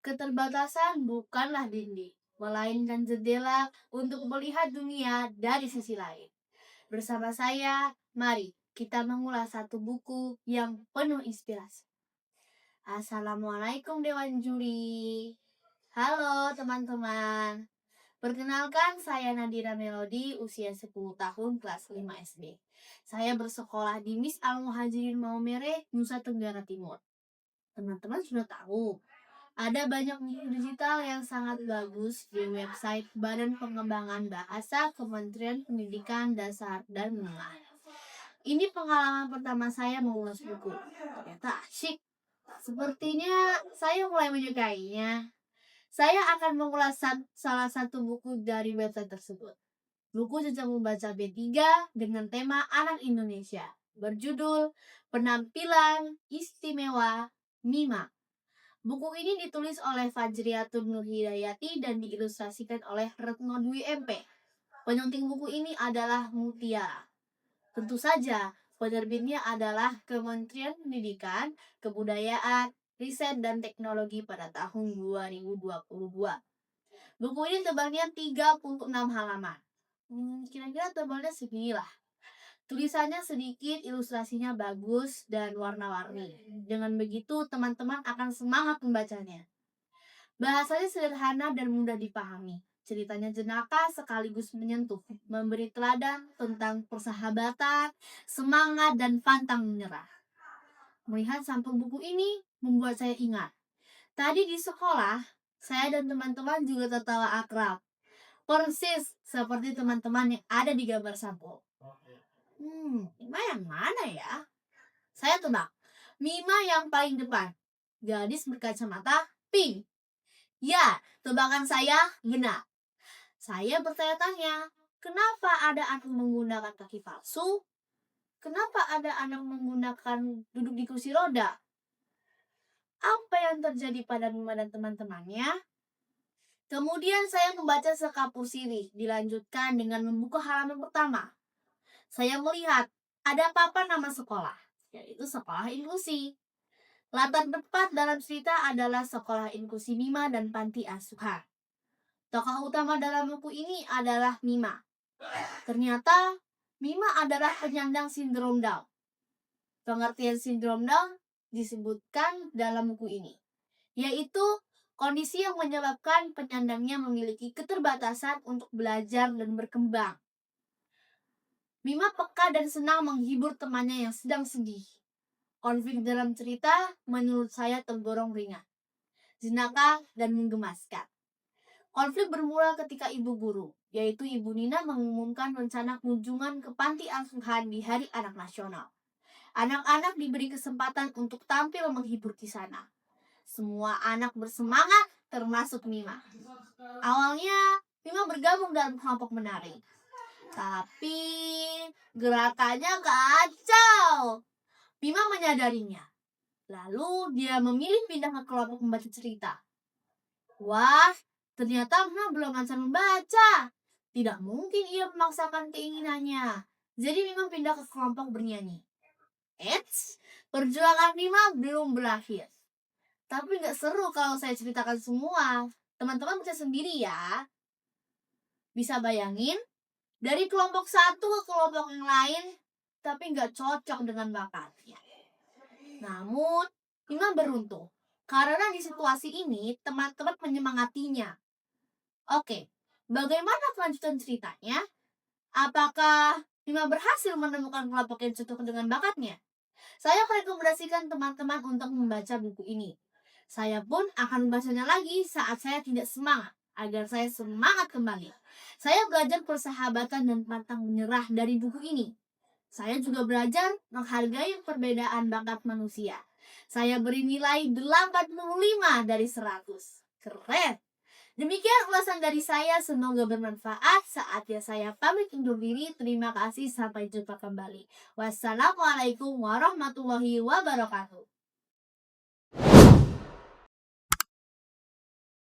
Keterbatasan bukanlah dinding, melainkan jendela untuk melihat dunia dari sisi lain. Bersama saya, mari kita mengulas satu buku yang penuh inspirasi. Assalamualaikum Dewan Juri. Halo teman-teman. Perkenalkan, saya Nadira Melody, usia 10 tahun, kelas 5 SD. Saya bersekolah di Miss Al Muhajirin Maumere, Nusa Tenggara Timur. Teman-teman sudah tahu, ada banyak buku digital yang sangat bagus di website Badan Pengembangan Bahasa Kementerian Pendidikan Dasar dan Menengah. Ini pengalaman pertama saya mengulas buku. Ternyata asyik. Sepertinya saya mulai menyukainya. Saya akan mengulas salah satu buku dari website tersebut. Buku Jejak Membaca B3 dengan tema Anak Indonesia, berjudul Penampilan Istimewa Mima. Buku ini ditulis oleh Fajriatun Nur Hidayati dan diilustrasikan oleh Retno Dwi MP. Penyunting buku ini adalah Mutiara. Tentu saja, penerbitnya adalah Kementerian Pendidikan, Kebudayaan, Riset dan Teknologi pada tahun 2022. Buku ini tebalnya 36 halaman. Kira-kira tebalnya seginilah. Tulisannya sedikit, ilustrasinya bagus, dan warna-warni. Dengan begitu, teman-teman akan semangat membacanya. Bahasanya sederhana dan mudah dipahami. Ceritanya jenaka sekaligus menyentuh, memberi teladan tentang persahabatan, semangat, dan pantang menyerah. Melihat sampul buku ini membuat saya ingat. Tadi di sekolah, saya dan teman-teman juga tertawa akrab. Persis seperti teman-teman yang ada di gambar sampul. Mima yang mana ya? Saya tebak. Mima yang paling depan. Gadis berkacamata pink. Ya, tebakan saya benar. Saya bertanya-tanya, kenapa ada anak menggunakan kaki palsu? Kenapa ada anak menggunakan duduk di kursi roda? Apa yang terjadi pada Mima dan teman-temannya? Kemudian saya membaca sekapur sirih, dilanjutkan dengan membuka halaman pertama. Saya melihat ada papan nama sekolah, yaitu Sekolah Inklusi. Latar tepat dalam cerita adalah Sekolah Inklusi Mima dan Panti Asuhan. Tokoh utama dalam buku ini adalah Mima. Ternyata Mima adalah penyandang sindrom Down. Pengertian sindrom Down disebutkan dalam buku ini, yaitu kondisi yang menyebabkan penyandangnya memiliki keterbatasan untuk belajar dan berkembang. Mima peka dan senang menghibur temannya yang sedang sedih. Konflik dalam cerita menurut saya tergolong ringan, jenaka, dan menggemaskan. Konflik bermula ketika ibu guru, yaitu Ibu Nina, mengumumkan rencana kunjungan ke panti asuhan di Hari Anak Nasional. Anak-anak diberi kesempatan untuk tampil menghibur di sana. Semua anak bersemangat, termasuk Mima. Awalnya, Mima bergabung dalam kelompok menari. Tapi gerakannya kacau. Mima menyadarinya. Lalu dia memilih pindah ke kelompok membaca cerita. Wah, ternyata Mima belum lancar membaca. Tidak mungkin ia memaksakan keinginannya. Jadi Mima pindah ke kelompok bernyanyi. Perjuangan Mima belum berakhir. Tapi gak seru kalau saya ceritakan semua. Teman-teman bisa sendiri ya. Bisa bayangin, dari kelompok satu ke kelompok yang lain, tapi gak cocok dengan bakatnya. Namun, Mima beruntung. Karena di situasi ini, teman-teman menyemangatinya. Oke, bagaimana kelanjutan ceritanya? Apakah Mima berhasil menemukan kelompok yang cocok dengan bakatnya? Saya merekomendasikan teman-teman untuk membaca buku ini. Saya pun akan membacanya lagi saat saya tidak semangat, agar saya semangat kembali. Saya belajar persahabatan dan pantang menyerah dari buku ini. Saya juga belajar menghargai perbedaan bakat manusia. Saya beri nilai 85 dari 100. Keren! Demikian ulasan dari saya, semoga bermanfaat. Saatnya saya pamit undur diri. Terima kasih, sampai jumpa kembali. Wassalamualaikum warahmatullahi wabarakatuh.